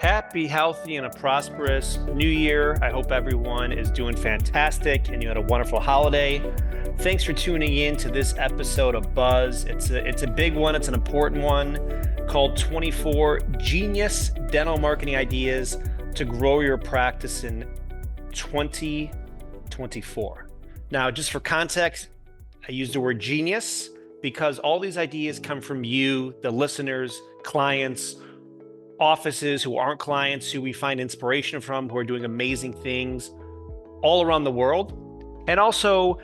Happy, healthy, and a prosperous new year. I hope everyone is doing fantastic and you had a wonderful holiday. Thanks for tuning in to this episode of Buzz. It's a big one. It's an important one called 24 Genius Dental Marketing Ideas to Grow Your Practice in 2024. Now, just for context, I use the word genius because all these ideas come from you, the listeners, clients, offices who aren't clients, who we find inspiration from, who are doing amazing things all around the world. And also,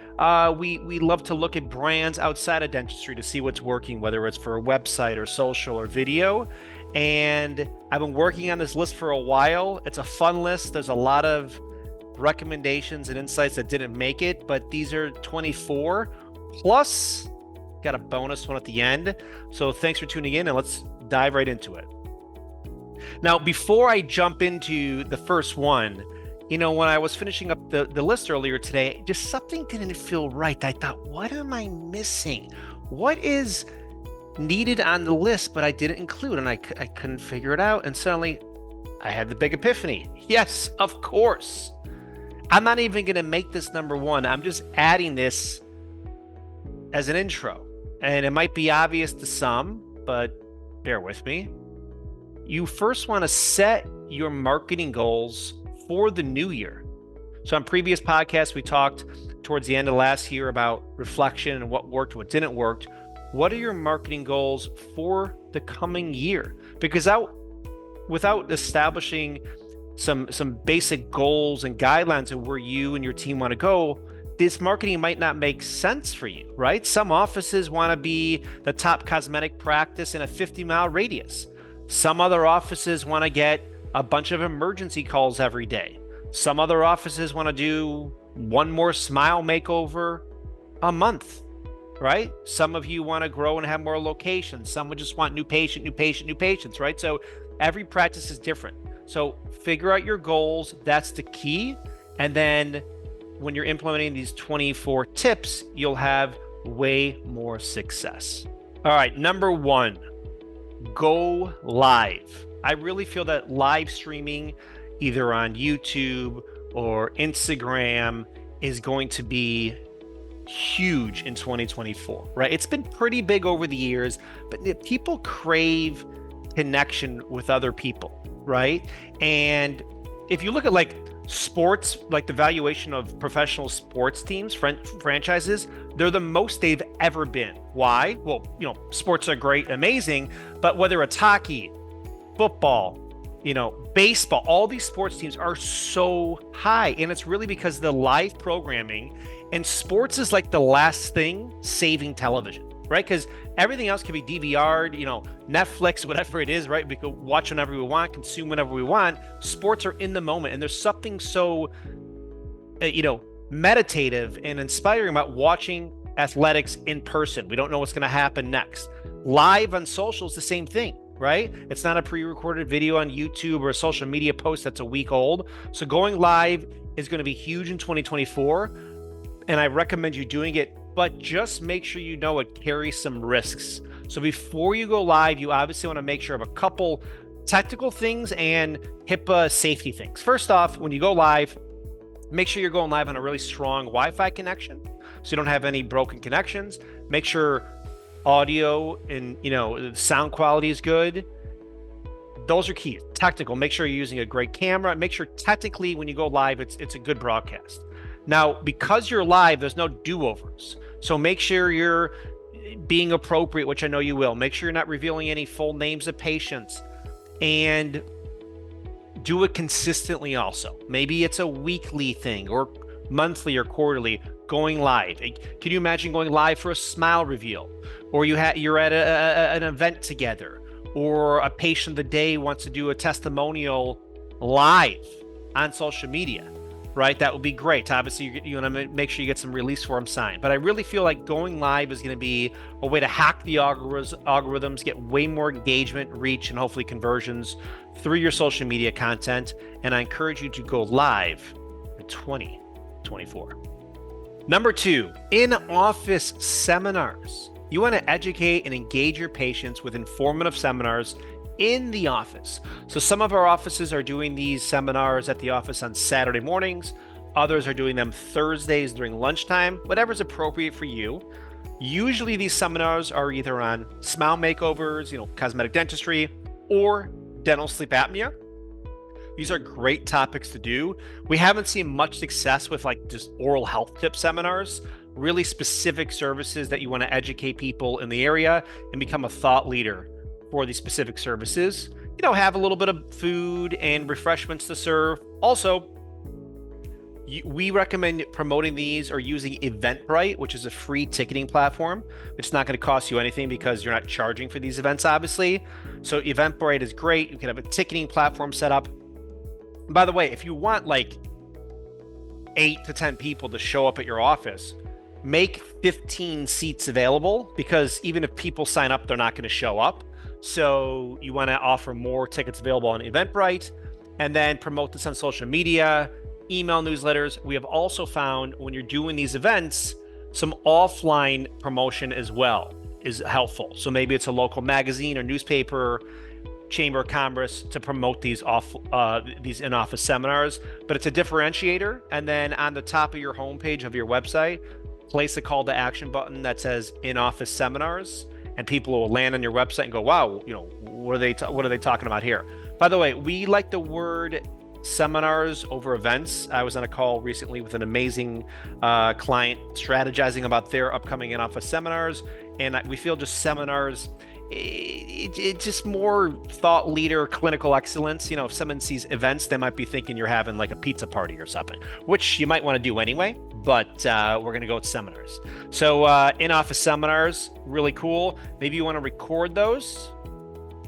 we love to look at brands outside of dentistry to see what's working, whether it's for a website or social or video. And I've been working on this list for a while. It's a fun list. There's a lot of recommendations and insights that didn't make it, but these are 24 plus got a bonus one at the end. So thanks for tuning in and let's dive right into it. Now, before I jump into the first one, when I was finishing up the list earlier today, just something didn't feel right. I thought, what am I missing? What is needed on the list, but I didn't include? And I couldn't figure it out. And suddenly I had the big epiphany. Yes, of course. I'm not even going to make this number one. I'm just adding this as an intro. And it might be obvious to some, but bear with me. You first want to set your marketing goals for the new year. So on previous podcasts, we talked towards the end of last year about reflection and what worked, what didn't work. What are your marketing goals for the coming year? Because without establishing some basic goals and guidelines of where you and your team want to go, this marketing might not make sense for you, right? Some offices want to be the top cosmetic practice in a 50-mile radius. Some other offices want to get a bunch of emergency calls every day. Some other offices want to do one more smile makeover a month, right? Some of you want to grow and have more locations. Some would just want new patients, right? So every practice is different. So figure out your goals. That's the key. And then when you're implementing these 24 tips, you'll have way more success. All right, number one. Go live. I really feel that live streaming, either on YouTube or Instagram, is going to be huge in 2024, right? It's been pretty big over the years, but people crave connection with other people, right? And if you look at like sports, like the valuation of professional sports teams, franchises, they're the most they've ever been. Why? Well, sports are great, amazing, but whether it's hockey, football, baseball, all these sports teams are so high. And it's really because of the live programming, and sports is like the last thing saving television, right? Because everything else can be DVR'd, Netflix, whatever it is, right? We can watch whenever we want, consume whenever we want. Sports are in the moment. And there's something so, meditative and inspiring about watching athletics in person. We don't know what's going to happen next. Live on social is the same thing, right? It's not a pre-recorded video on YouTube or a social media post that's a week old. So going live is going to be huge in 2024. And I recommend you doing it, but just make sure you know it carries some risks. So before you go live, you obviously want to make sure of a couple technical things and HIPAA safety things. First off, when you go live, make sure you're going live on a really strong Wi-Fi connection, so you don't have any broken connections. Make sure audio and the sound quality is good. Those are key. Technical. Make sure you're using a great camera. Make sure technically when you go live, it's a good broadcast. Now, because you're live, there's no do-overs. So make sure you're being appropriate, which I know you will. Make sure you're not revealing any full names of patients, and do it consistently also. Maybe it's a weekly thing or monthly or quarterly going live. Can you imagine going live for a smile reveal, or you're at an event together, or a patient of the day wants to do a testimonial live on social media, right? That would be great. Obviously, you want to make sure you get some release form signed. But I really feel like going live is going to be a way to hack the algorithms, get way more engagement, reach, and hopefully conversions through your social media content. And I encourage you to go live in 2024. Number two, in-office seminars. You want to educate and engage your patients with informative seminars in the office. So some of our offices are doing these seminars at the office on Saturday mornings. Others are doing them Thursdays during lunchtime, whatever's appropriate for you. Usually these seminars are either on smile makeovers, cosmetic dentistry, or dental sleep apnea. These are great topics to do. We haven't seen much success with like just oral health tip seminars, really specific services that you want to educate people in the area and become a thought leader for these specific services. Have a little bit of food and refreshments to serve. Also, we recommend promoting these or using Eventbrite, which is a free ticketing platform. It's not going to cost you anything because you're not charging for these events, obviously. So Eventbrite is great. You can have a ticketing platform set up. And by the way, if you want like 8 to 10 people to show up at your office, make 15 seats available, because even if people sign up, they're not going to show up. So you want to offer more tickets available on Eventbrite, and then promote this on social media, email newsletters. We have also found when you're doing these events, some offline promotion as well is helpful. So maybe it's a local magazine or newspaper, Chamber of Commerce, to promote these in-office seminars, but it's a differentiator. And then on the top of your homepage of your website, place a call to action button that says in-office seminars, and people will land on your website and go, wow, what are they talking about here? By the way, we like the word seminars over events. I was on a call recently with an amazing client strategizing about their upcoming in-office seminars, and we feel just seminars, it's just more thought leader, clinical excellence. If someone sees events, they might be thinking you're having like a pizza party or something, which you might want to do anyway, but we're going to go with seminars. So in-office seminars, really cool. Maybe you want to record those,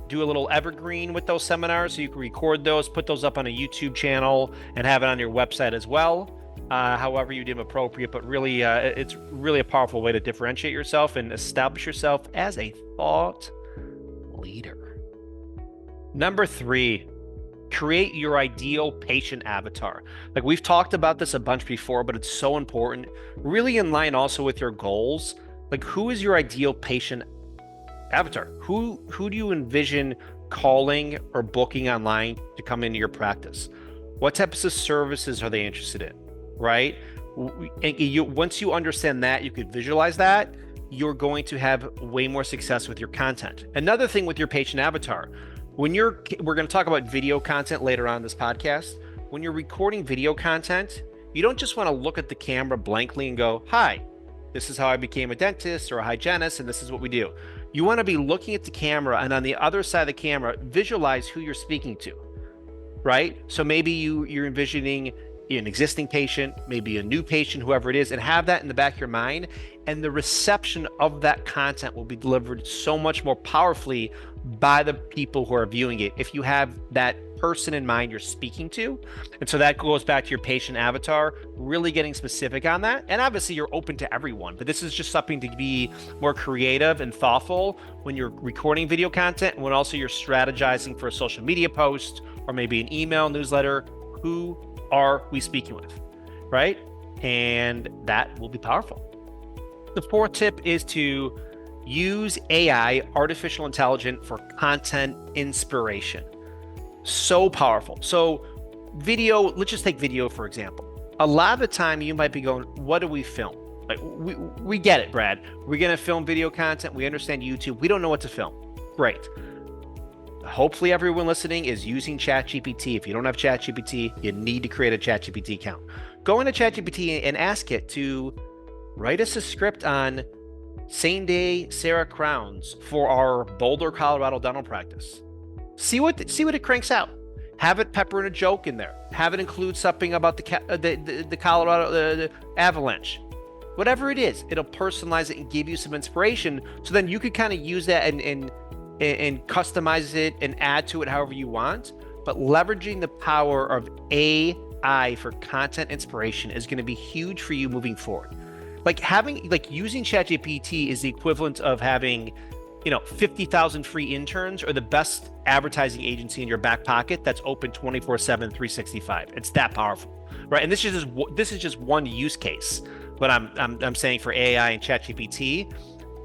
do a little evergreen with those seminars, so you can record those, put those up on a YouTube channel, and have it on your website as well. However you deem appropriate, but really, it's really a powerful way to differentiate yourself and establish yourself as a thought leader. Number 3, create your ideal patient avatar. Like we've talked about this a bunch before, but it's so important. Really in line also with your goals. Like, who is your ideal patient avatar? Who do you envision calling or booking online to come into your practice? What types of services are they interested in? Right? And once you understand that, you could visualize that, you're going to have way more success with your content. Another thing with your patient avatar, we're going to talk about video content later on in this podcast. When you're recording video content, you don't just want to look at the camera blankly and go, hi, this is how I became a dentist or a hygienist, and this is what we do. You want to be looking at the camera, and on the other side of the camera, visualize who you're speaking to, right? So maybe you're envisioning an existing patient, maybe a new patient, whoever it is, and have that in the back of your mind. And the reception of that content will be delivered so much more powerfully by the people who are viewing it if you have that person in mind you're speaking to. And so that goes back to your patient avatar, really getting specific on that. And obviously you're open to everyone, but this is just something to be more creative and thoughtful when you're recording video content, and when also you're strategizing for a social media post or maybe an email newsletter. Who are we speaking with, right? And that will be powerful. The 4th tip is to use AI, artificial intelligence, for content inspiration. So powerful. So video, let's just take video, for example. A lot of the time you might be going, what do we film? Like, we get it, Brad. We're going to film video content. We understand YouTube. We don't know what to film. Great. Hopefully everyone listening is using ChatGPT. If you don't have ChatGPT, you need to create a ChatGPT account. Go into ChatGPT and ask it to write us a script on same-day Sarah crowns for our Boulder, Colorado dental practice. See what it cranks out. Have it pepper in a joke in there. Have it include something about the Colorado the avalanche. Whatever it is, it'll personalize it and give you some inspiration. So then you could kind of use that and customize it and add to it however you want. But leveraging the power of AI for content inspiration is going to be huge for you moving forward. Using ChatGPT is the equivalent of having 50,000 free interns or the best advertising agency in your back pocket that's open 24/7, 365. It's that powerful, right? And this is just one use case. But I'm saying for AI and ChatGPT,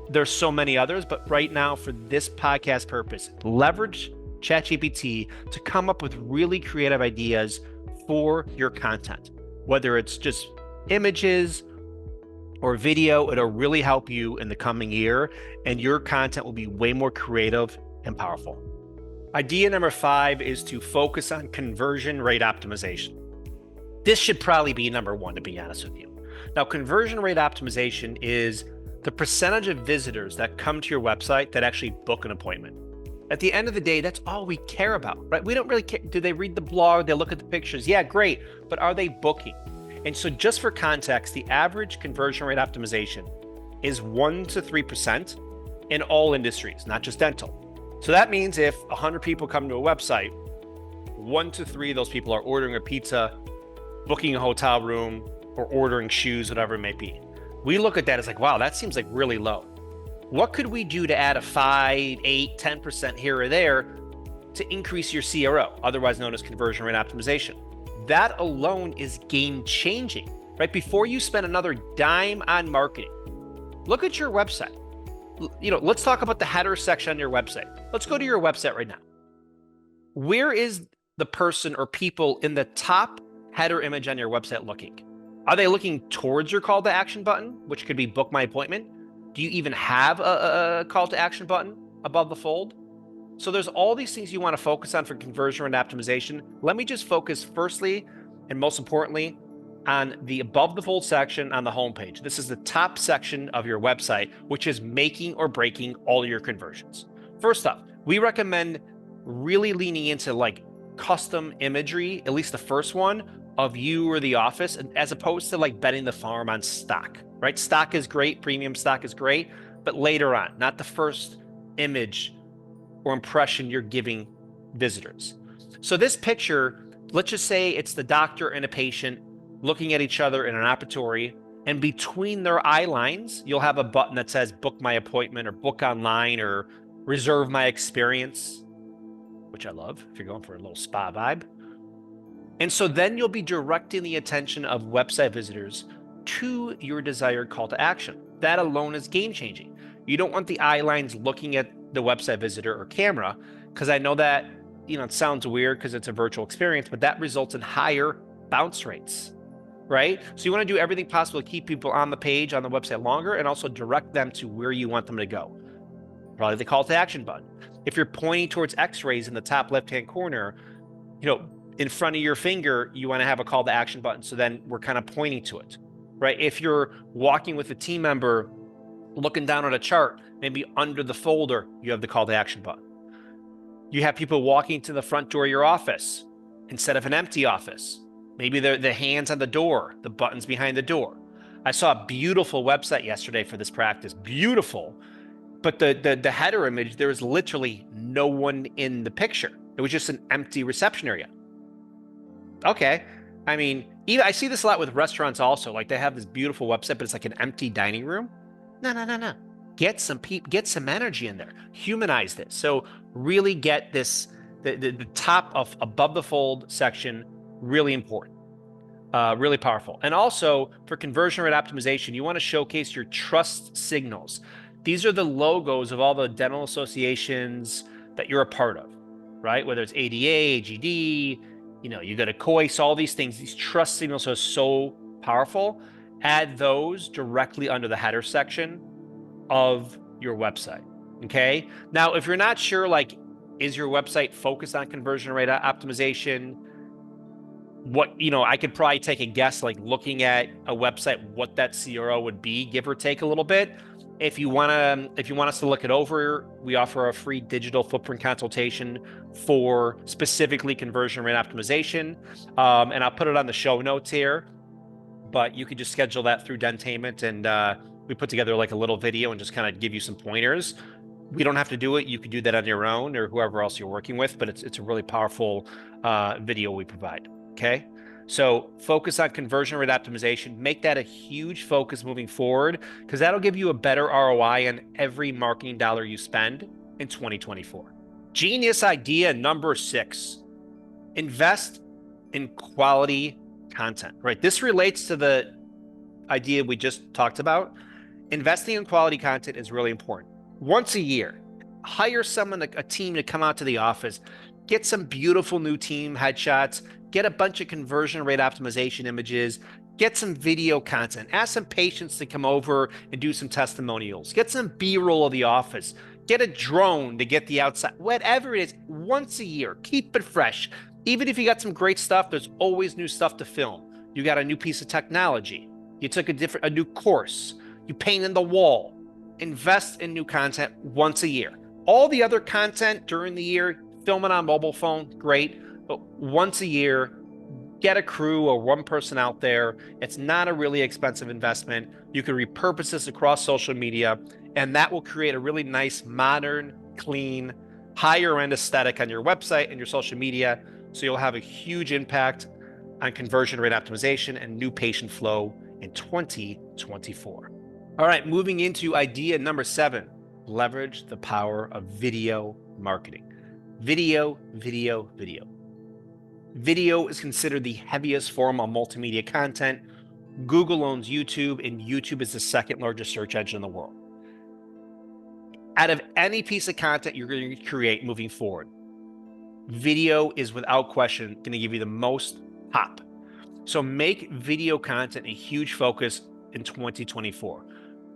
there's so many others. But right now, for this podcast purpose, leverage ChatGPT to come up with really creative ideas for your content, whether it's just images or video. It'll really help you in the coming year, and your content will be way more creative and powerful. Idea number 5 is to focus on conversion rate optimization. This should probably be number 1, to be honest with you. Now, conversion rate optimization is the percentage of visitors that come to your website that actually book an appointment. At the end of the day, that's all we care about, right? We don't really care. Do they read the blog? They look at the pictures? Yeah, great. But are they booking? And so just for context, the average conversion rate optimization is 1 to 3% in all industries, not just dental. So that means if 100 people come to a website, 1 to 3 of those people are ordering a pizza, booking a hotel room, or ordering shoes, whatever it may be. We look at that as like, wow, that seems like really low. What could we do to add a 5, 8, 10% here or there to increase your CRO, otherwise known as conversion rate optimization? That alone is game changing, right? Before you spend another dime on marketing, look at your website. Let's talk about the header section on your website. Let's go to your website right now. Where is the person or people in the top header image on your website looking? Are they looking towards your call to action button, which could be book my appointment? Do you even have a call to action button above the fold? So there's all these things you want to focus on for conversion rate optimization. Let me just focus firstly, and most importantly, on the above the fold section on the homepage. This is the top section of your website, which is making or breaking all your conversions. First up, we recommend really leaning into like custom imagery, at least the first one, of you or the office, as opposed to like betting the farm on stock, right? Stock is great, premium stock is great, but later on, not the first image or impression you're giving visitors. So this picture, let's just say it's the doctor and a patient looking at each other in an operatory, and between their eye lines, you'll have a button that says book my appointment or book online or reserve my experience, which I love if you're going for a little spa vibe. And so then you'll be directing the attention of website visitors to your desired call to action. That alone is game changing. You don't want the eye lines looking at the website visitor or camera, because I know that, it sounds weird because it's a virtual experience, but that results in higher bounce rates, right? So you want to do everything possible to keep people on the page, on the website longer, and also direct them to where you want them to go. Probably the call to action button. If you're pointing towards x-rays in the top left-hand corner, in front of your finger, you want to have a call to action button. So then we're kind of pointing to it, right? If you're walking with a team member, looking down at a chart, maybe under the folder, you have the call to action button. You have people walking to the front door of your office instead of an empty office. Maybe the hands on the door, the buttons behind the door. I saw a beautiful website yesterday for this practice, beautiful. But the header image, there was literally no one in the picture. It was just an empty reception area. Okay. I mean, I see this a lot with restaurants also. Like they have this beautiful website, but it's like an empty dining room. No. Get some energy in there. Humanize this. So really get this, the top of above the fold section, really important, really powerful. And also for conversion rate optimization, you want to showcase your trust signals. These are the logos of all the dental associations that you're a part of, right? Whether it's ADA, AGD, you go to COIS, all these things, these trust signals are so powerful. Add those directly under the header section of your website, okay? Now, if you're not sure, like, is your website focused on conversion rate optimization? I could probably take a guess, like looking at a website, what that CRO would be, give or take a little bit. If you want us to look it over, we offer a free digital footprint consultation for specifically conversion rate optimization. And I'll put it on the show notes here, but you could just schedule that through Dentainment, and we put together like a little video and just kind of give you some pointers. We don't have to do it. You could do that on your own or whoever else you're working with, but it's a really powerful video we provide. Okay. So focus on conversion rate optimization, make that a huge focus moving forward, because that'll give you a better ROI on every marketing dollar you spend in 2024. Genius idea number 6, invest in quality content, right? This relates to the idea we just talked about. Investing in quality content is really important. Once a year, hire someone, a team to come out to the office, get some beautiful new team headshots, get a bunch of conversion rate optimization images, get some video content, ask some patients to come over and do some testimonials, get some B-roll of the office, get a drone to get the outside, whatever it is, once a year, keep it fresh. Even if you got some great stuff, there's always new stuff to film. You got a new piece of technology. You took a new course. You painted the wall. Invest in new content once a year. All the other content during the year, film it on mobile phone, great. But once a year, get a crew or one person out there. It's not a really expensive investment. You can repurpose this across social media, and that will create a really nice, modern, clean, higher end aesthetic on your website and your social media. So you'll have a huge impact on conversion rate optimization and new patient flow in 2024. All right, moving into idea number 7, leverage the power of video marketing. Video, video, video. Video is considered the heaviest form of multimedia content. Google owns YouTube, and YouTube is the second largest search engine in the world. Out of any piece of content you're going to create moving forward, video is without question going to give you the most pop. So make video content a huge focus in 2024.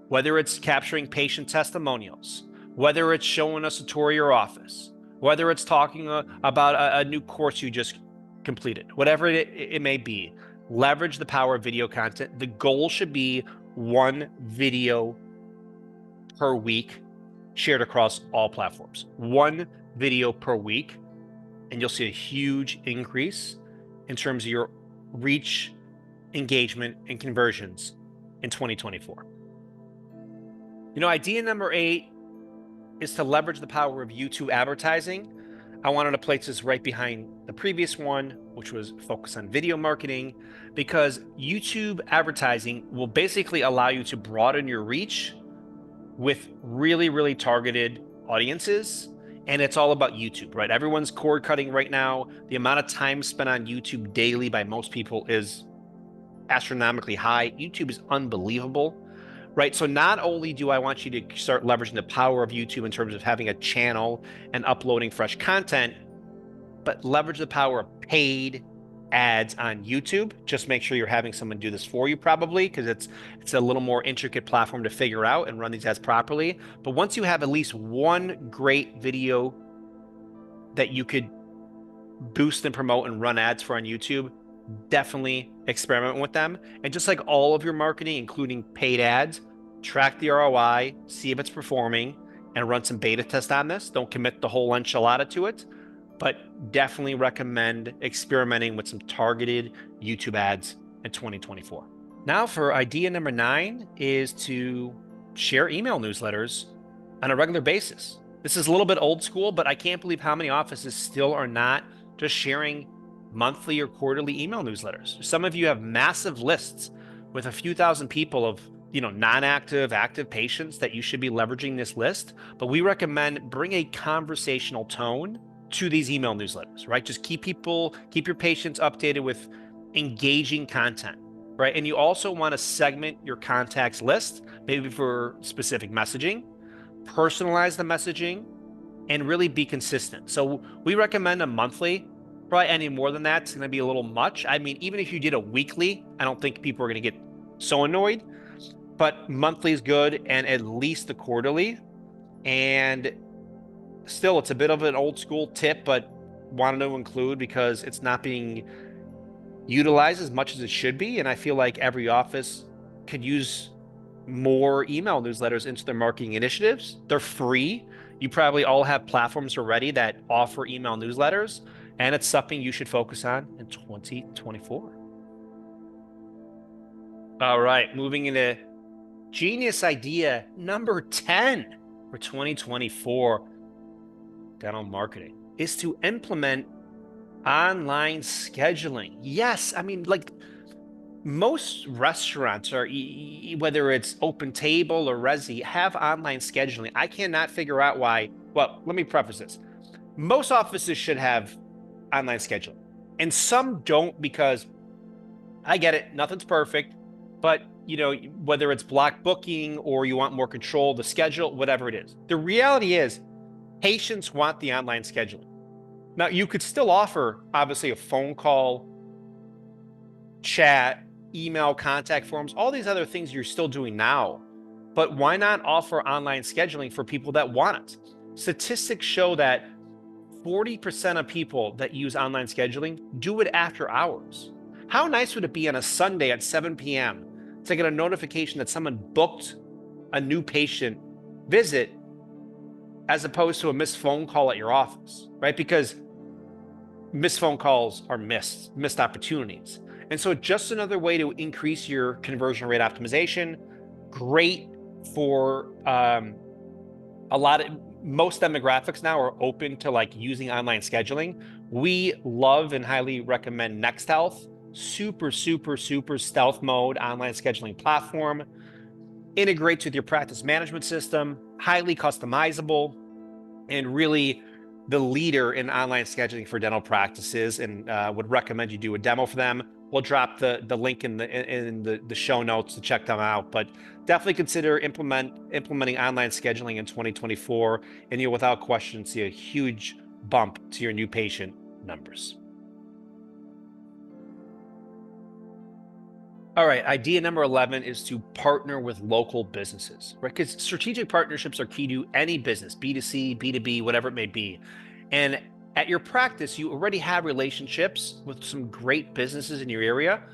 Whether it's capturing patient testimonials, whether it's showing us a tour of your office, whether it's talking about a new course you just completed, whatever it may be, leverage the power of video content. The goal should be 1 video per week shared across all platforms. 1 video per week, and you'll see a huge increase in terms of your reach, engagement, and conversions in 2024. Idea number 8 is to leverage the power of YouTube advertising. I wanted to place this right behind the previous one, which was focused on video marketing, because YouTube advertising will basically allow you to broaden your reach with really, really targeted audiences. And it's all about YouTube, right? Everyone's cord cutting right now. The amount of time spent on YouTube daily by most people is astronomically high. YouTube is unbelievable, right? So not only do I want you to start leveraging the power of YouTube in terms of having a channel and uploading fresh content, but leverage the power of paid ads on YouTube. Just make sure you're having someone do this for you, probably, because it's a little more intricate platform to figure out and run these ads properly. But once you have at least 1 great video that you could boost and promote and run ads for on YouTube, definitely experiment with them. And just like all of your marketing, including paid ads, track the ROI, see if it's performing, and run some beta tests on this. Don't commit the whole enchilada to it, but definitely recommend experimenting with some targeted YouTube ads in 2024. Now for idea number 9 is to share email newsletters on a regular basis. This is a little bit old school, but I can't believe how many offices still are not just sharing monthly or quarterly email newsletters. Some of you have massive lists with a few thousand people of non-active, active patients that you should be leveraging this list. But we recommend bring a conversational tone to these email newsletters, right? Just keep your patients updated with engaging content, right? And you also want to segment your contacts list, maybe for specific messaging, personalize the messaging, and really be consistent. So we recommend a monthly. Probably any more than that, it's going to be a little much. I mean, even if you did a weekly, I don't think people are going to get so annoyed, but monthly is good, and at least the quarterly. And still, it's a bit of an old school tip, but wanted to include because it's not being utilized as much as it should be. And I feel like every office could use more email newsletters into their marketing initiatives. They're free. You probably all have platforms already that offer email newsletters, and it's something you should focus on in 2024. All right, moving into genius idea number 10 for 2024 dental marketing is to implement online scheduling. Yes, I mean, like most restaurants, or whether it's Open Table or Resi, have online scheduling. I cannot figure out why. Well, let me preface this. Most offices should have online scheduling, and some don't, because I get it, nothing's perfect, but whether it's block booking or you want more control of the schedule, whatever it is, the reality is Patients want the online scheduling. Now, you could still offer, obviously, a phone call, chat, email, contact forms, all these other things you're still doing now. But why not offer online scheduling for people that want it? Statistics show that 40% of people that use online scheduling do it after hours. How nice would it be on a Sunday at 7 p.m. to get a notification that someone booked a new patient visit as opposed to a missed phone call at your office, right? Because missed phone calls are missed opportunities. And so just another way to increase your conversion rate optimization. Great for most demographics now are open to like using online scheduling. We love and highly recommend Next Health. Super stealth mode online scheduling platform. Integrates with your practice management system, highly customizable, and really the leader in online scheduling for dental practices, and would recommend you do a demo for them. We'll drop the link in the show notes to check them out, but definitely consider implementing online scheduling in 2024, and you'll without question see a huge bump to your new patient numbers. All right, idea number 11 is to partner with local businesses, right? Because strategic partnerships are key to any business, B2C, B2B, whatever it may be. And at your practice, you already have relationships with some great businesses in your area.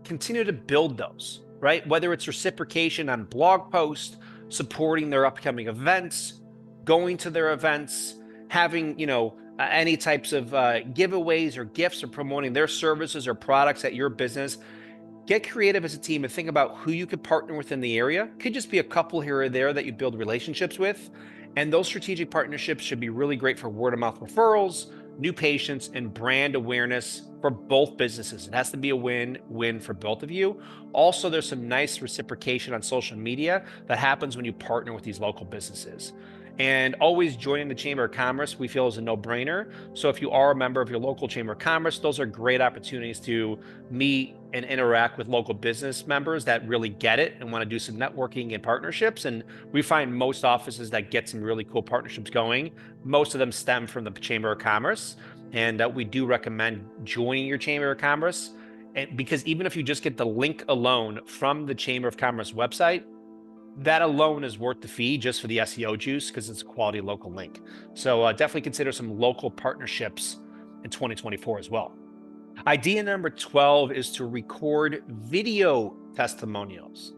Continue to build those, right? Whether it's reciprocation on blog posts, supporting their upcoming events, going to their events, having, any types of giveaways or gifts or promoting their services or products at your business. Get creative as a team and think about who you could partner with in the area. Could just be a couple here or there that you build relationships with. And those strategic partnerships should be really great for word of mouth referrals, new patients, and brand awareness for both businesses. It has to be a win-win for both of you. Also, there's some nice reciprocation on social media that happens when you partner with these local businesses. And always joining the Chamber of Commerce, we feel, is a no-brainer. So if you are a member of your local Chamber of Commerce, those are great opportunities to meet and interact with local business members that really get it and want to do some networking and partnerships. And we find most offices that get some really cool partnerships going, most of them stem from the Chamber of Commerce. And we do recommend joining your Chamber of Commerce, because even if you just get the link alone from the Chamber of Commerce website, that alone is worth the fee just for the SEO juice, because it's a quality local link. So definitely consider some local partnerships in 2024 as well. Idea number 12 is to record video testimonials.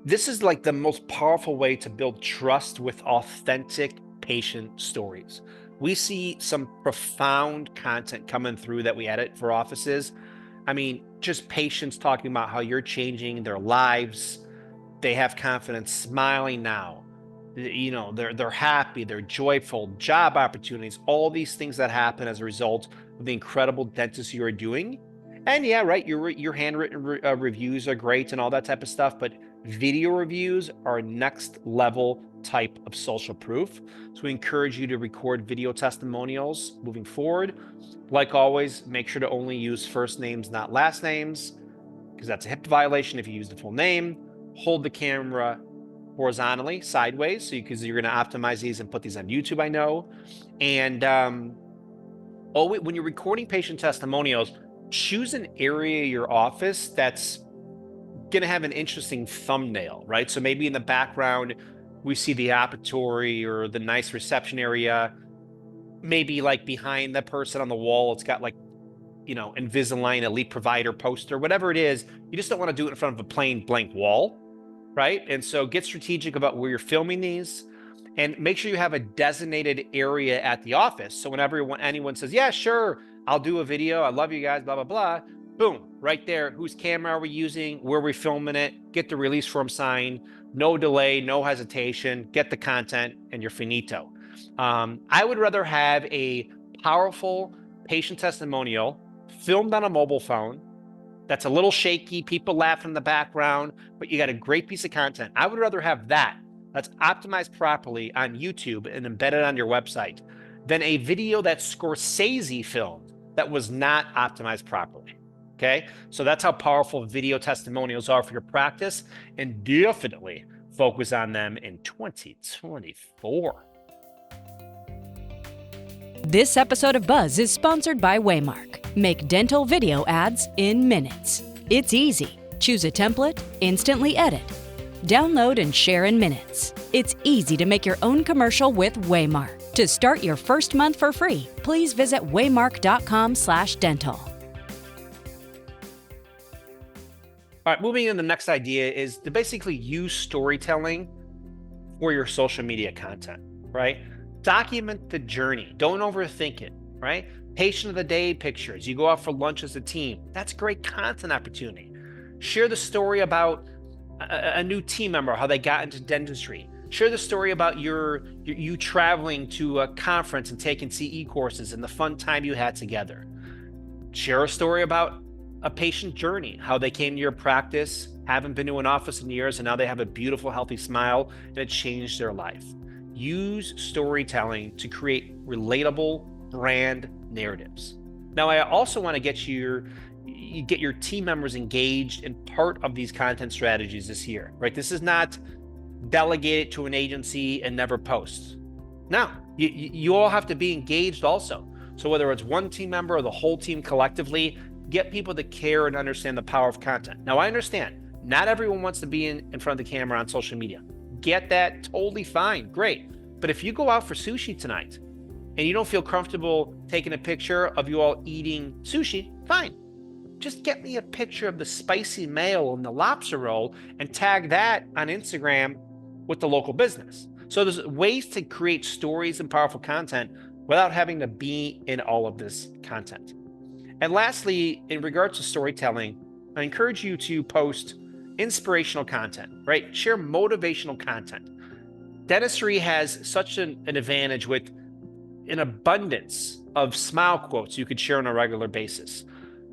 This is like the most powerful way to build trust with authentic patient stories. We see some profound content coming through that we edit for offices. I mean, just patients talking about how you're changing their lives. They have confidence, smiling now. They're happy, they're joyful, job opportunities, all these things that happen as a result of the incredible dentistry you're doing. And yeah, right, your handwritten reviews are great and all that type of stuff, but video reviews are next level type of social proof. So we encourage you to record video testimonials moving forward. Like always, make sure to only use first names, not last names, because that's a HIPAA violation if you use the full name. Hold the camera horizontally, sideways, because you're going to optimize these and put these on YouTube, I know. And when you're recording patient testimonials, choose an area of your office that's going to have an interesting thumbnail, right? So maybe in the background, we see the operatory or the nice reception area. Maybe like behind the person on the wall, it's got like, Invisalign Elite Provider poster, whatever it is. You just don't want to do it in front of a plain blank wall, right? And so get strategic about where you're filming these, and make sure you have a designated area at the office. So whenever anyone says, yeah, sure, I'll do a video, I love you guys, blah, blah, blah, boom, right there. Whose camera are we using? Where are we filming it? Get the release form signed. No delay, no hesitation. Get the content, and you're finito. I would rather have a powerful patient testimonial filmed on a mobile phone that's a little shaky, people laugh in the background, but you got a great piece of content. I would rather have that's optimized properly on YouTube and embedded on your website than a video that Scorsese filmed that was not optimized properly. Okay, so that's how powerful video testimonials are for your practice, and definitely focus on them in 2024. This episode of Buzz is sponsored by Waymark. Make dental video ads in minutes. It's easy. Choose a template, instantly edit. Download and share in minutes. It's easy to make your own commercial with Waymark. To start your first month for free, please visit waymark.com/dental. All right, moving in, the next idea is to basically use storytelling for your social media content, right? Document the journey. Don't overthink it, right? Patient of the day pictures. You go out for lunch as a team. That's great content opportunity. Share the story about a new team member, how they got into dentistry. Share the story about you traveling to a conference and taking CE courses and the fun time you had together. Share a story about a patient journey, how they came to your practice, haven't been to an office in years, and now they have a beautiful, healthy smile, and it changed their life. Use storytelling to create relatable brand narratives. Now, I also want to get your team members engaged in part of these content strategies this year, right? This is not delegate it to an agency and never post. No, you all have to be engaged also. So whether it's one team member or the whole team collectively, get people to care and understand the power of content. Now, I understand not everyone wants to be in front of the camera on social media. Get that, totally fine, great. But if you go out for sushi tonight and you don't feel comfortable taking a picture of you all eating sushi, fine. Just get me a picture of the spicy mayo and the lobster roll and tag that on Instagram with the local business. So there's ways to create stories and powerful content without having to be in all of this content. And lastly, in regards to storytelling, I encourage you to post inspirational content, right? Share motivational content. Dentistry has such an advantage with an abundance of smile quotes you could share on a regular basis.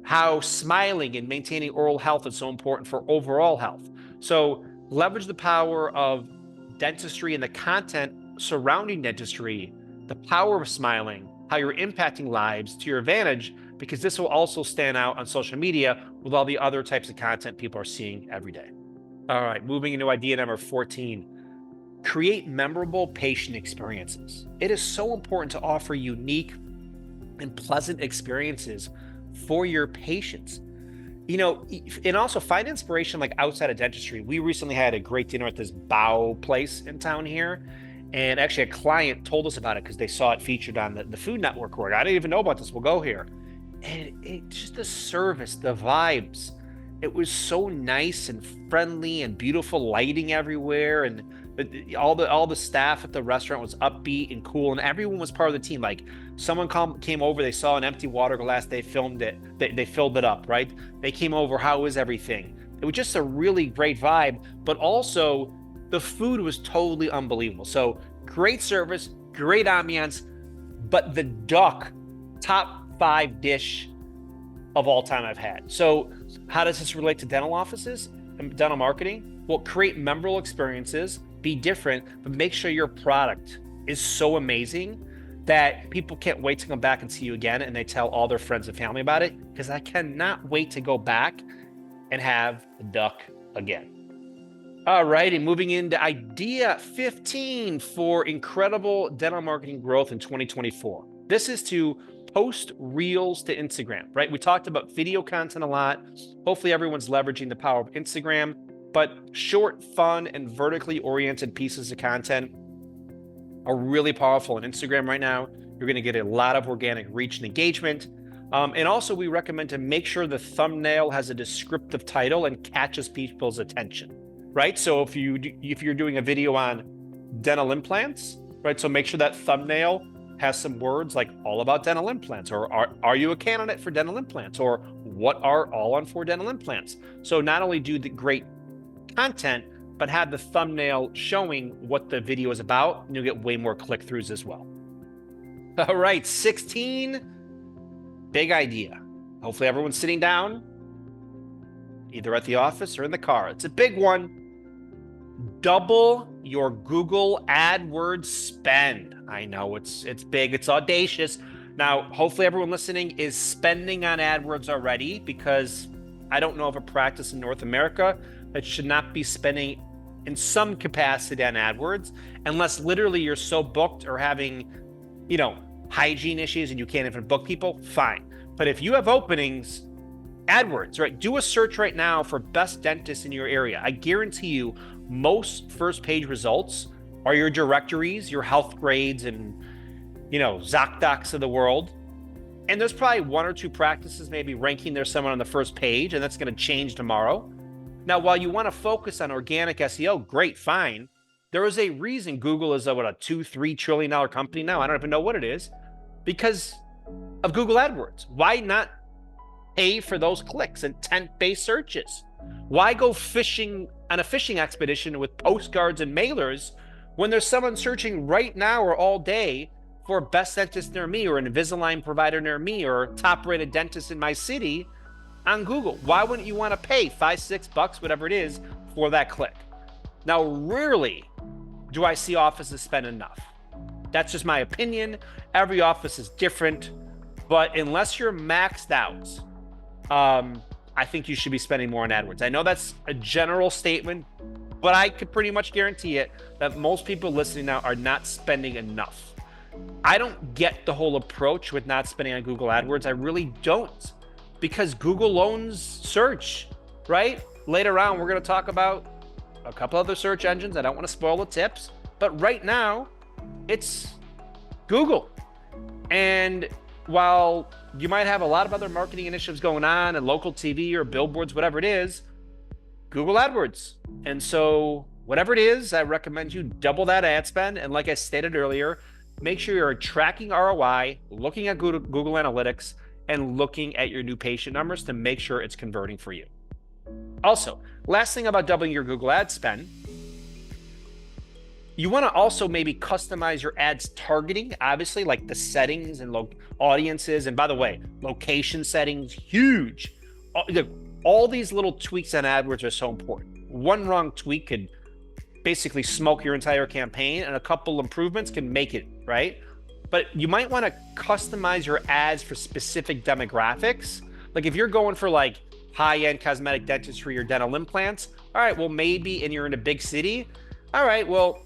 How smiling and maintaining oral health is so important for overall health. So leverage the power of dentistry and the content surrounding dentistry, the power of smiling, how you're impacting lives to your advantage, because this will also stand out on social media with all the other types of content people are seeing every day. All right, moving into idea number 14, create memorable patient experiences. It is so important to offer unique and pleasant experiences for your patients. And also find inspiration like outside of dentistry. We recently had a great dinner at this bao place in town here. And actually a client told us about it because they saw it featured on the Food Network. Where I didn't even know about this. We'll go here. And it just the service, the vibes, it was so nice and friendly and beautiful lighting everywhere. And all the staff at the restaurant was upbeat and cool. And everyone was part of the team. Like someone came over, they saw an empty water glass, they filmed it, they filled it up, right? They came over, how is everything? It was just a really great vibe, but also the food was totally unbelievable. So great service, great ambiance, but the duck, top 5 dish of all time I've had. So how does this relate to dental offices and dental marketing? Well, create memorable experiences, be different, but make sure your product is so amazing that people can't wait to come back and see you again, and they tell all their friends and family about it, because I cannot wait to go back and have the duck again. All right, and moving into idea 15 for incredible dental marketing growth in 2024. This is to post reels to Instagram, right? We talked about video content a lot. Hopefully everyone's leveraging the power of Instagram, but short, fun, and vertically oriented pieces of content are really powerful on Instagram right now. You're going to get a lot of organic reach and engagement. And also we recommend to make sure the thumbnail has a descriptive title and catches people's attention, right? So if you're doing a video on dental implants, right? So make sure that thumbnail has some words like all about dental implants, or are you a candidate for dental implants, or what are all on 4 dental implants? So not only do the great content, but have the thumbnail showing what the video is about, and you'll get way more click-throughs as well. All right, 16, big idea. Hopefully everyone's sitting down, either at the office or in the car. It's a big one. Double your Google AdWords spend. I know it's big, it's audacious. Now, hopefully everyone listening is spending on AdWords already, because I don't know of a practice in North America that should not be spending in some capacity on AdWords, unless literally you're so booked or having, hygiene issues and you can't even book people, fine. But if you have openings, AdWords, right? Do a search right now for best dentists in your area. I guarantee you most first page results are your directories, your health grades, and ZocDocs of the world. And there's probably one or two practices maybe ranking there somewhere on the first page, and that's going to change tomorrow. Now, while you want to focus on organic SEO, great, fine. There is a reason Google is a $2-3 trillion company now. I don't even know what it is, because of Google AdWords. Why not pay for those clicks and intent-based searches? Why go fishing on a fishing expedition with postcards and mailers when there's someone searching right now or all day for best dentist near me, or an Invisalign provider near me, or top-rated dentist in my city on Google? Why wouldn't you want to pay $5-6, whatever it is, for that click? Now, rarely do I see offices spend enough. That's just my opinion. Every office is different, but unless you're maxed out, I think you should be spending more on AdWords. I know that's a general statement, but I could pretty much guarantee it that most people listening now are not spending enough. I don't get the whole approach with not spending on Google AdWords. I really don't, because Google owns search, right? Later on, we're going to talk about a couple other search engines. I don't want to spoil the tips, but right now it's Google. And while you might have a lot of other marketing initiatives going on and local TV or billboards, whatever it is, Google AdWords. And so whatever it is, I recommend you double that ad spend. And like I stated earlier, make sure you're tracking ROI, looking at Google Analytics, and looking at your new patient numbers to make sure it's converting for you. Also, last thing about doubling your Google ad spend, you want to also maybe customize your ads targeting, obviously, like the settings and audiences. And by the way, location settings, huge. All these little tweaks on AdWords are so important. One wrong tweak could basically smoke your entire campaign, and a couple improvements can make it, right? But you might want to customize your ads for specific demographics. Like if you're going for like high-end cosmetic dentistry or dental implants, all right, well, maybe, and you're in a big city, all right, well,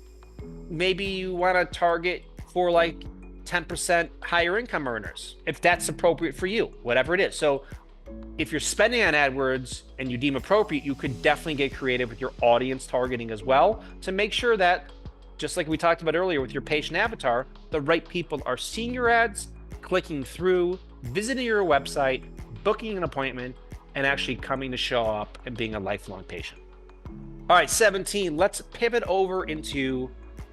maybe you want to target for like 10% higher income earners, if that's appropriate for you, whatever it is. So if you're spending on AdWords and you deem appropriate, you could definitely get creative with your audience targeting as well to make sure that, just like we talked about earlier with your patient avatar, the right people are seeing your ads, clicking through, visiting your website, booking an appointment, and actually coming to show up and being a lifelong patient. All right, 17, let's pivot over into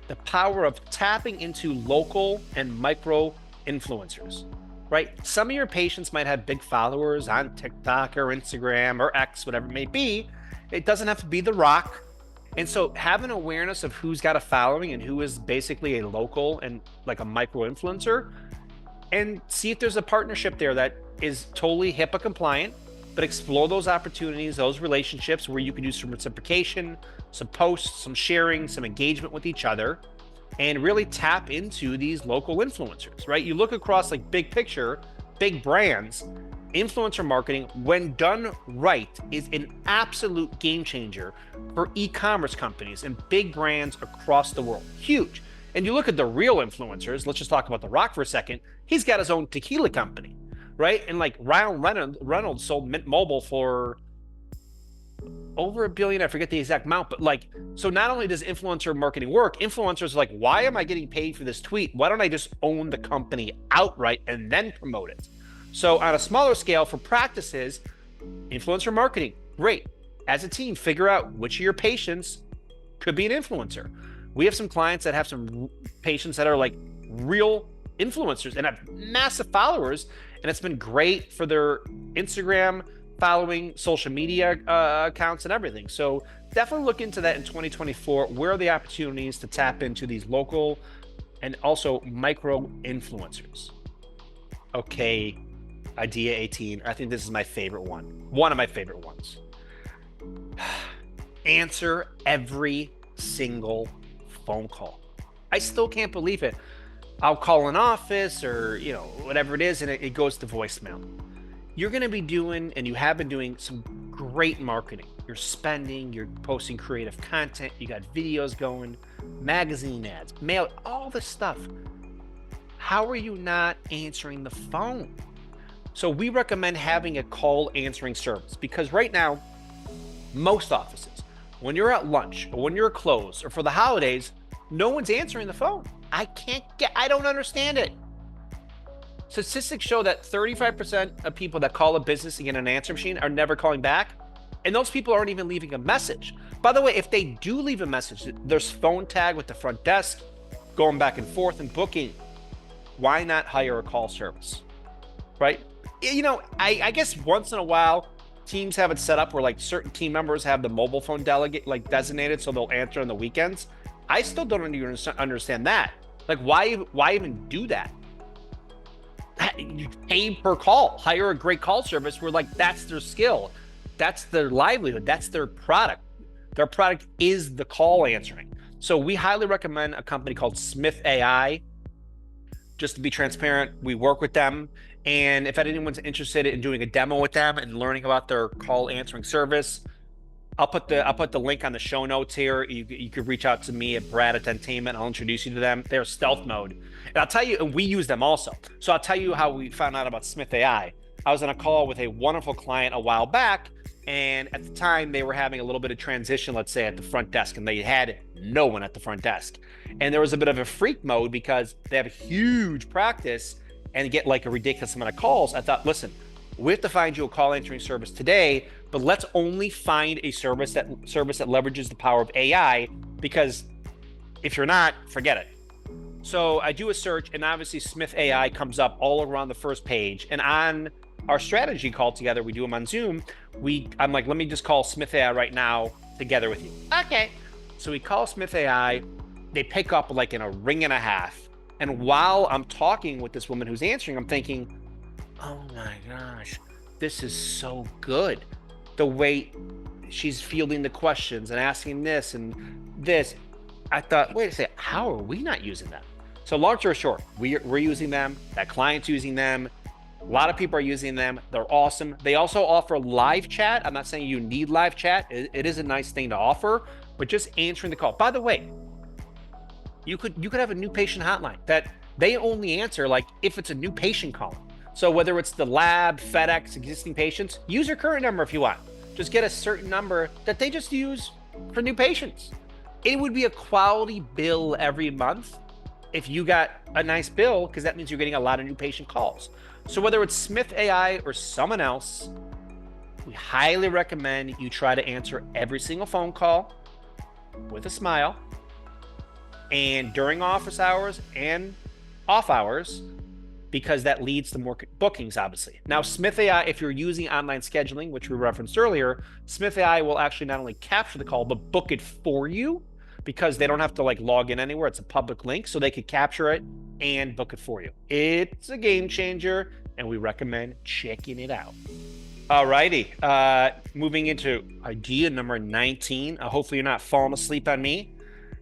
the power of tapping into local and micro influencers. Right? Some of your patients might have big followers on TikTok or Instagram or X, whatever it may be. It doesn't have to be The Rock. And so having awareness of who's got a following and who is basically a local and like a micro influencer, and see if there's a partnership there that is totally HIPAA compliant, but explore those opportunities, those relationships where you can do some reciprocation, some posts, some sharing, some engagement with each other, and really tap into these local influencers, right? You look across like big picture, big brands, influencer marketing, when done right, is an absolute game changer for e-commerce companies and big brands across the world. Huge. And you look at the real influencers, let's just talk about The Rock for a second. He's got his own tequila company, right? And like Ryan Reynolds sold Mint Mobile for over $1 billion. I forget the exact amount, but like, so not only does influencer marketing work, influencers are like, why am I getting paid for this tweet? Why don't I just own the company outright and then promote it? So on a smaller scale for practices, influencer marketing, great. As a team, figure out which of your patients could be an influencer. We have some clients that have some patients that are like real influencers and have massive followers, and it's been great for their Instagram following, social media accounts and everything. So definitely look into that in 2024. Where are the opportunities to tap into these local and also micro influencers? Okay, idea 18. I think this is my favorite one of my favorite ones. Answer every single phone call. I still can't believe it. I'll call an office or whatever it is, and it goes to voicemail. You're going to be doing, and you have been doing, some great marketing. You're spending, you're posting creative content, you got videos going, magazine ads, mail, all this stuff. How are you not answering the phone? So we recommend having a call answering service because right now, most offices, when you're at lunch or when you're closed or for the holidays, no one's answering the phone. I don't understand it. Statistics show that 35% of people that call a business and get an answer machine are never calling back. And those people aren't even leaving a message. By the way, if they do leave a message, there's phone tag with the front desk, going back and forth and booking. Why not hire a call service? Right? I guess once in a while, teams have it set up where like certain team members have the mobile phone delegate like designated so they'll answer on the weekends. I still don't understand that. Like, why even do that? You pay per call, hire a great call service where like that's their skill, that's their livelihood, that's their product. Their product is the call answering. So we highly recommend a company called Smith AI. Just to be transparent, we work with them. And if anyone's interested in doing a demo with them and learning about their call answering service, I'll put the link on the show notes here. You could reach out to me at Brad at Dentainment. I'll introduce you to them. They're stealth mode. And I'll tell you, and we use them also. So I'll tell you how we found out about Smith AI. I was on a call with a wonderful client a while back, and at the time they were having a little bit of transition, let's say, at the front desk, and they had no one at the front desk. And there was a bit of a freak mode because they have a huge practice and get like a ridiculous amount of calls. I thought, listen, we have to find you a call answering service today, but let's only find a service that leverages the power of AI, because if you're not, forget it. So I do a search, and obviously Smith AI comes up all around the first page. And on our strategy call together, we do them on Zoom. I'm like, let me just call Smith AI right now together with you. Okay. So we call Smith AI. They pick up like in a ring and a half. And while I'm talking with this woman who's answering, I'm thinking, oh my gosh, this is so good. The way she's fielding the questions and asking this and this. I thought, wait a second, how are we not using them? So long story short, we're using them, that client's using them. A lot of people are using them. They're awesome. They also offer live chat. I'm not saying you need live chat. It is a nice thing to offer, but just answering the call. By the way, you could have a new patient hotline that they only answer like if it's a new patient calling. So whether it's the lab, FedEx, existing patients, use your current number if you want. Just get a certain number that they just use for new patients. It would be a quality bill every month if you got a nice bill, because that means you're getting a lot of new patient calls. So whether it's Smith AI or someone else, we highly recommend you try to answer every single phone call with a smile. And during office hours and off hours, because that leads to more bookings, obviously. Now, Smith AI, if you're using online scheduling, which we referenced earlier, Smith AI will actually not only capture the call, but book it for you, because they don't have to like log in anywhere. It's a public link, so they could capture it and book it for you. It's a game changer, and we recommend checking it out. All righty, moving into idea number 19. Hopefully you're not falling asleep on me.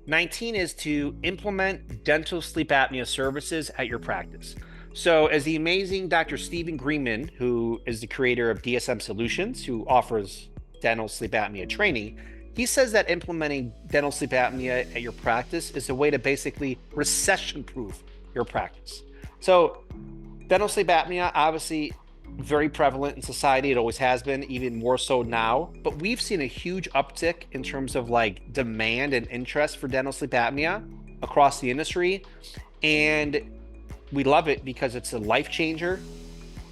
19 is to implement dental sleep apnea services at your practice. So as the amazing Dr. Stephen Greenman, who is the creator of DSM Solutions, who offers dental sleep apnea training, he says that implementing dental sleep apnea at your practice is a way to basically recession-proof your practice. So dental sleep apnea, obviously very prevalent in society. It always has been, even more so now. But we've seen a huge uptick in terms of like demand and interest for dental sleep apnea across the industry. And we love it because it's a life changer.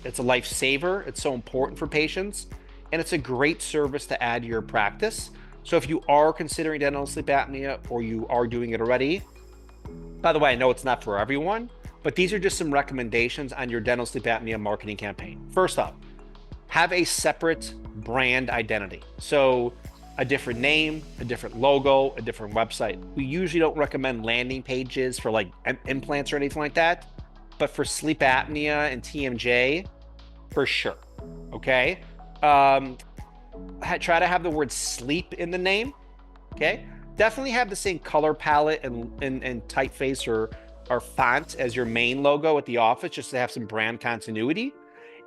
It's a lifesaver. It's so important for patients. And it's a great service to add to your practice. So if you are considering dental sleep apnea or you are doing it already, by the way, I know it's not for everyone, but these are just some recommendations on your dental sleep apnea marketing campaign. First up, have a separate brand identity. So a different name, a different logo, a different website. We usually don't recommend landing pages for like implants or anything like that, but for sleep apnea and TMJ, for sure, okay? Try to have the word sleep in the name, okay? Definitely have the same color palette and typeface or font as your main logo at the office, just to have some brand continuity.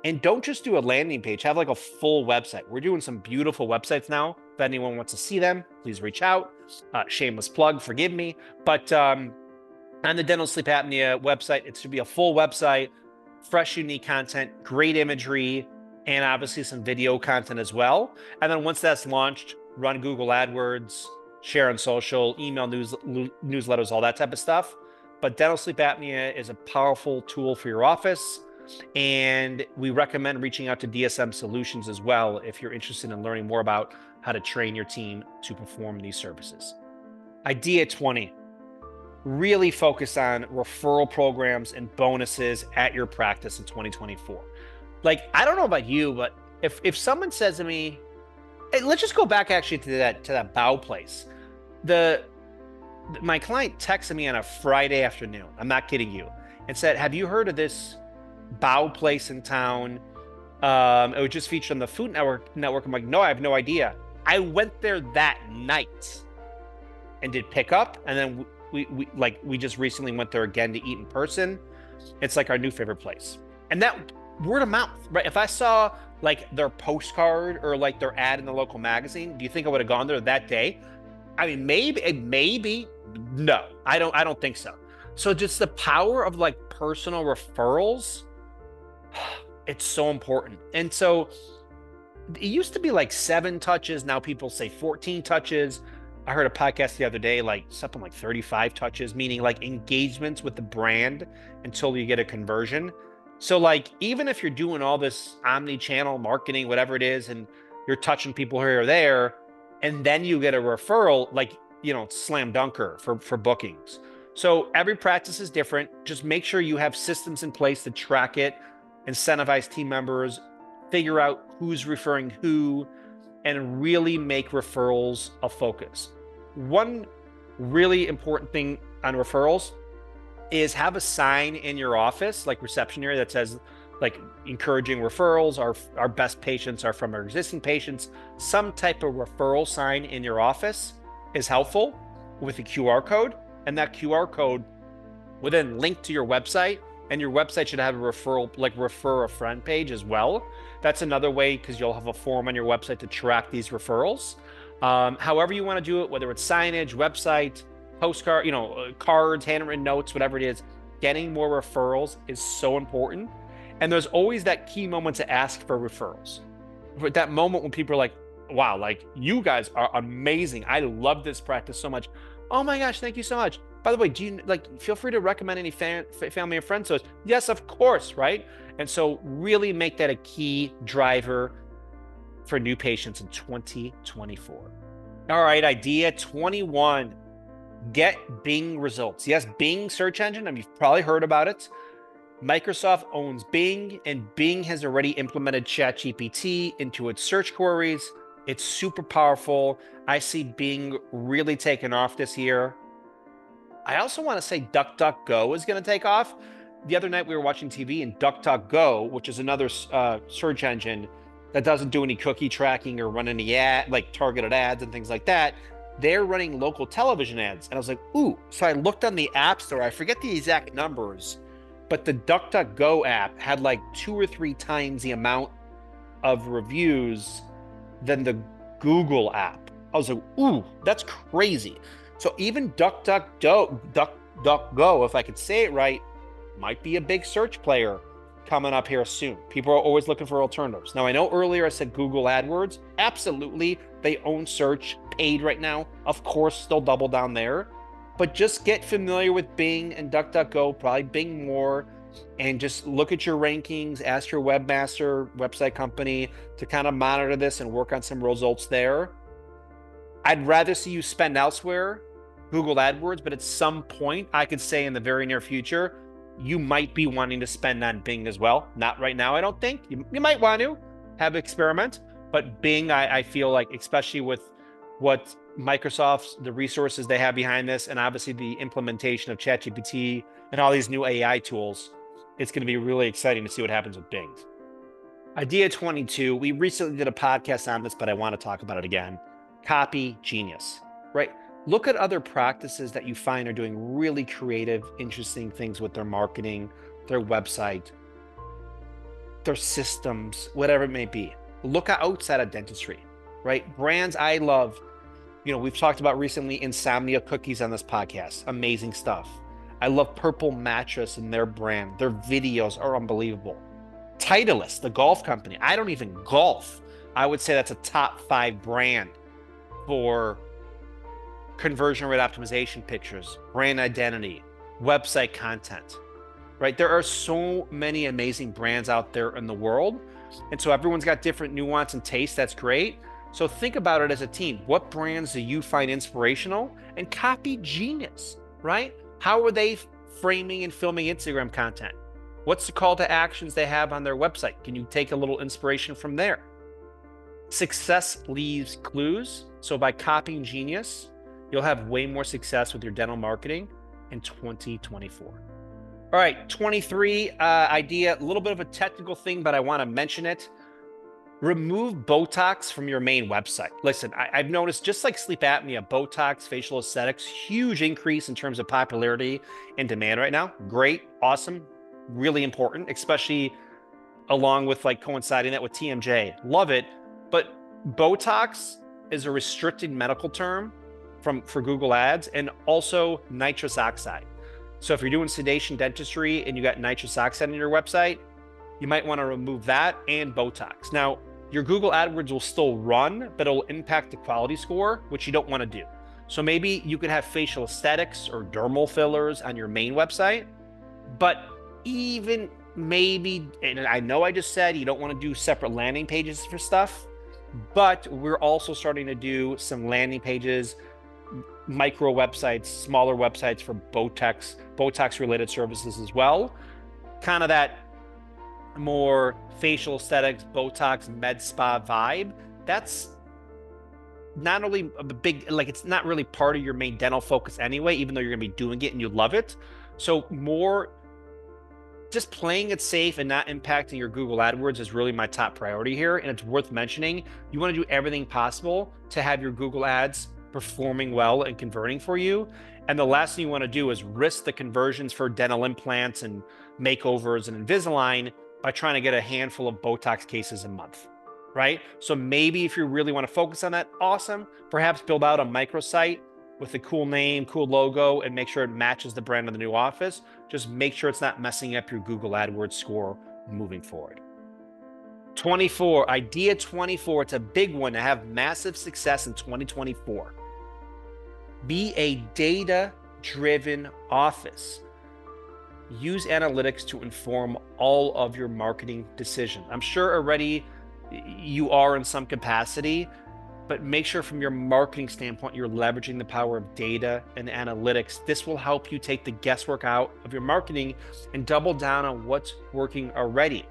And don't just do a landing page, have like a full website. We're doing some beautiful websites now. If anyone wants to see them, please reach out. Shameless plug, forgive me. But On the dental sleep apnea website, it should be a full website, fresh, unique content, great imagery, and obviously some video content as well. And then once that's launched, run Google AdWords, share on social, email newsletters, all that type of stuff. But dental sleep apnea is a powerful tool for your office. And we recommend reaching out to DSM Solutions as well if you're interested in learning more about how to train your team to perform these services. Idea 20. Really focus on referral programs and bonuses at your practice in 2024. Like, I don't know about you, but if someone says to me, hey, let's just go back actually to that bow place. My client texted me on a Friday afternoon, I'm not kidding you, and said, have you heard of this bow place in town? It was just featured on the Food Network. I'm like, no, I have no idea. I went there that night and did pickup, and then we just recently went there again to eat in person. It's like our new favorite place. And that word of mouth, right? If I saw like their postcard or like their ad in the local magazine, do you think I would have gone there that day? I mean, maybe. No, I don't think so. So just the power of like personal referrals, it's so important. And so it used to be like 7 touches. Now people say 14 touches. I heard a podcast the other day, like something like 35 touches, meaning like engagements with the brand until you get a conversion. So like, even if you're doing all this omni-channel marketing, whatever it is, and you're touching people here or there, and then you get a referral, like, slam dunker for bookings. So every practice is different. Just make sure you have systems in place to track it, incentivize team members, figure out who's referring who, and really make referrals a focus. One really important thing on referrals is have a sign in your office, like reception area, that says like encouraging referrals. Our best patients are from our existing patients. Some type of referral sign in your office is helpful with a QR code, and that QR code will then link to your website, and your website should have a referral, like refer a friend page as well. That's another way, because you'll have a form on your website to track these referrals. However you want to do it, whether it's signage, website, postcard, cards, handwritten notes, whatever it is, getting more referrals is so important. And there's always that key moment to ask for referrals. But that moment when people are like, wow, like you guys are amazing. I love this practice so much. Oh my gosh, thank you so much. By the way, do you feel free to recommend any family or friends to us? Yes, of course, right? And so really make that a key driver for new patients in 2024. All right, idea 21. Get Bing results. Yes, Bing search engine. I mean, you've probably heard about it. Microsoft owns Bing, and Bing has already implemented ChatGPT into its search queries. It's super powerful. I see Bing really taking off this year. I also want to say DuckDuckGo is going to take off. The other night we were watching TV, and DuckDuckGo, which is another search engine that doesn't do any cookie tracking or run any targeted ads and things like that, they're running local television ads. And I was like, ooh. So I looked on the App Store. I forget the exact numbers, but the DuckDuckGo app had like 2 or 3 times the amount of reviews than the Google app. I was like, ooh, that's crazy. So even DuckDuckGo, if I could say it right, might be a big search player coming up here soon. People are always looking for alternatives. Now, I know earlier I said Google AdWords. Absolutely, they own search paid right now. Of course, they'll double down there. But just get familiar with Bing and DuckDuckGo, probably Bing more, and just look at your rankings, ask your webmaster, website company to kind of monitor this and work on some results there. I'd rather see you spend elsewhere, Google AdWords, but at some point, I could say in the very near future, you might be wanting to spend on Bing as well. Not right now, I don't think. You might want to have experiment, but Bing, I feel like, especially with what Microsoft's, the resources they have behind this, and obviously the implementation of ChatGPT and all these new AI tools, it's going to be really exciting to see what happens with Bing. Idea 22, we recently did a podcast on this, but I want to talk about it again. Copy genius, right? Look at other practices that you find are doing really creative, interesting things with their marketing, their website, their systems, whatever it may be. Look outside of dentistry, right? Brands I love, we've talked about recently Insomnia cookies on this podcast. Amazing stuff. I love Purple Mattress and their brand. Their videos are unbelievable. Titleist, the golf company. I don't even golf. I would say that's a top 5 brand for conversion rate optimization pictures, brand identity, website content, right? There are so many amazing brands out there in the world. And so everyone's got different nuance and taste. That's great. So think about it as a team. What brands do you find inspirational? And copy genius, right? How are they framing and filming Instagram content? What's the call to actions they have on their website? Can you take a little inspiration from there? Success leaves clues. So by copying genius, you'll have way more success with your dental marketing in 2024. All right, 23 idea, a little bit of a technical thing, but I want to mention it. Remove Botox from your main website. Listen, I've noticed just like sleep apnea, Botox, facial aesthetics, huge increase in terms of popularity and demand right now. Great, awesome, really important, especially along with like coinciding that with TMJ. Love it. But Botox is a restricted medical term for Google Ads, and also nitrous oxide. So if you're doing sedation dentistry and you got nitrous oxide on your website, you might want to remove that and Botox. Now, your Google AdWords will still run, but it'll impact the quality score, which you don't want to do. So maybe you could have facial aesthetics or dermal fillers on your main website, but even maybe, and I know I just said you don't want to do separate landing pages for stuff, but we're also starting to do some landing pages, micro websites, smaller websites for Botox related services as well. Kind of that more facial aesthetics, Botox, med spa vibe. That's not only a big, like it's not really part of your main dental focus anyway, even though you're gonna be doing it and you love it. So more just playing it safe and not impacting your Google AdWords is really my top priority here. And it's worth mentioning, you want to do everything possible to have your Google ads performing well and converting for you. And the last thing you want to do is risk the conversions for dental implants and makeovers and Invisalign by trying to get a handful of Botox cases a month, right? So maybe if you really want to focus on that, awesome. Perhaps build out a microsite with a cool name, cool logo, and make sure it matches the brand of the new office. Just make sure it's not messing up your Google AdWords score moving forward. 24, idea 24, it's a big one to have massive success in 2024. Be a data-driven office. Use analytics to inform all of your marketing decisions. I'm sure already you are in some capacity, but make sure from your marketing standpoint, you're leveraging the power of data and analytics. This will help you take the guesswork out of your marketing and double down on what's working already.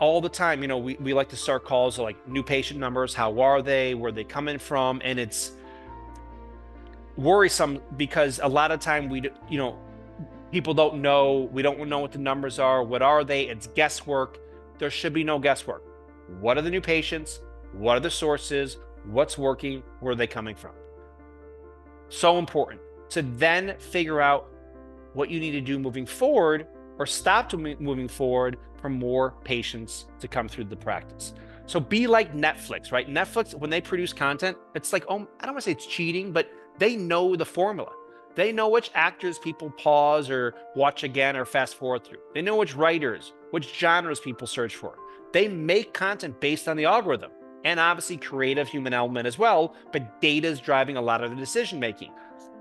All the time, you know, we like to start calls like new patient numbers, how are they, where are they coming from? And it's worrisome because a lot of time people don't know, we don't know what the numbers are, what are they? It's guesswork. There should be no guesswork. What are the new patients? What are the sources? What's working? Where are they coming from? So important to then figure out what you need to do moving forward or stop moving forward for more patients to come through the practice. So be like Netflix, right? Netflix, when they produce content, it's like, oh, I don't want to say it's cheating, but they know the formula. They know which actors people pause or watch again or fast forward through. They know which writers, which genres people search for. They make content based on the algorithm. And obviously creative human element as well, but data is driving a lot of the decision making.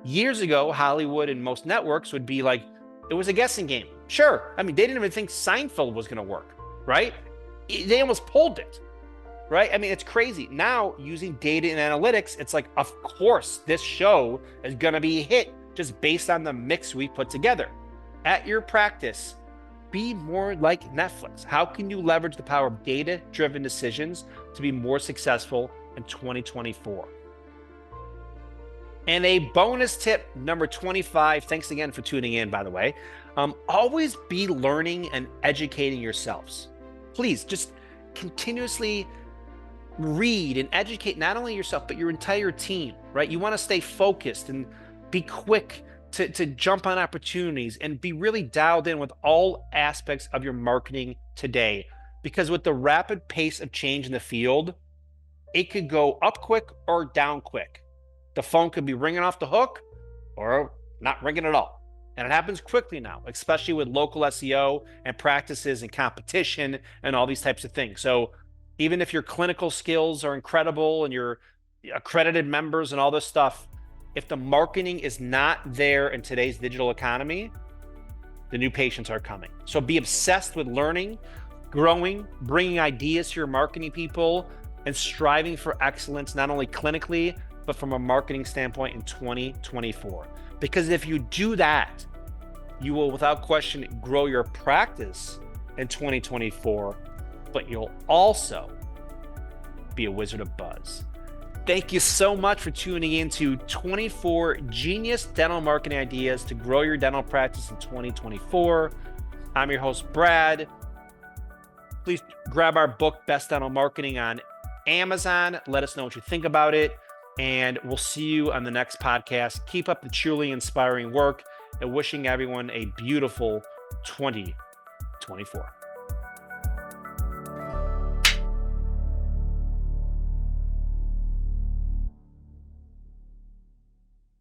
Years ago, Hollywood and most networks would be like, it was a guessing game. Sure, I mean, they didn't even think Seinfeld was gonna work, right? They almost pulled it, right? I mean, it's crazy. Now, using data and analytics, it's like, of course, this show is gonna be a hit just based on the mix we put together. At your practice, be more like Netflix. How can you leverage the power of data-driven decisions to be more successful in 2024? And a bonus tip, number 25, thanks again for tuning in, by the way. Always be learning and educating yourselves. Please just continuously read and educate not only yourself, but your entire team, right? You want to stay focused and be quick to jump on opportunities and be really dialed in with all aspects of your marketing today. Because with the rapid pace of change in the field, it could go up quick or down quick. The phone could be ringing off the hook or not ringing at all. And it happens quickly now, especially with local SEO and practices and competition and all these types of things. So even if your clinical skills are incredible and you're accredited members and all this stuff, if the marketing is not there in today's digital economy, the new patients are coming. So be obsessed with learning, growing, bringing ideas to your marketing people, and striving for excellence, not only clinically, but from a marketing standpoint in 2024. Because if you do that, you will without question grow your practice in 2024, but you'll also be a wizard of buzz. Thank you so much for tuning in to 24 genius dental marketing ideas to grow your dental practice in 2024. I'm your host, Brad. Please grab our book, Best Dental Marketing, on Amazon. Let us know what you think about it, and we'll see you on the next podcast. Keep up the truly inspiring work, and wishing everyone a beautiful 2024.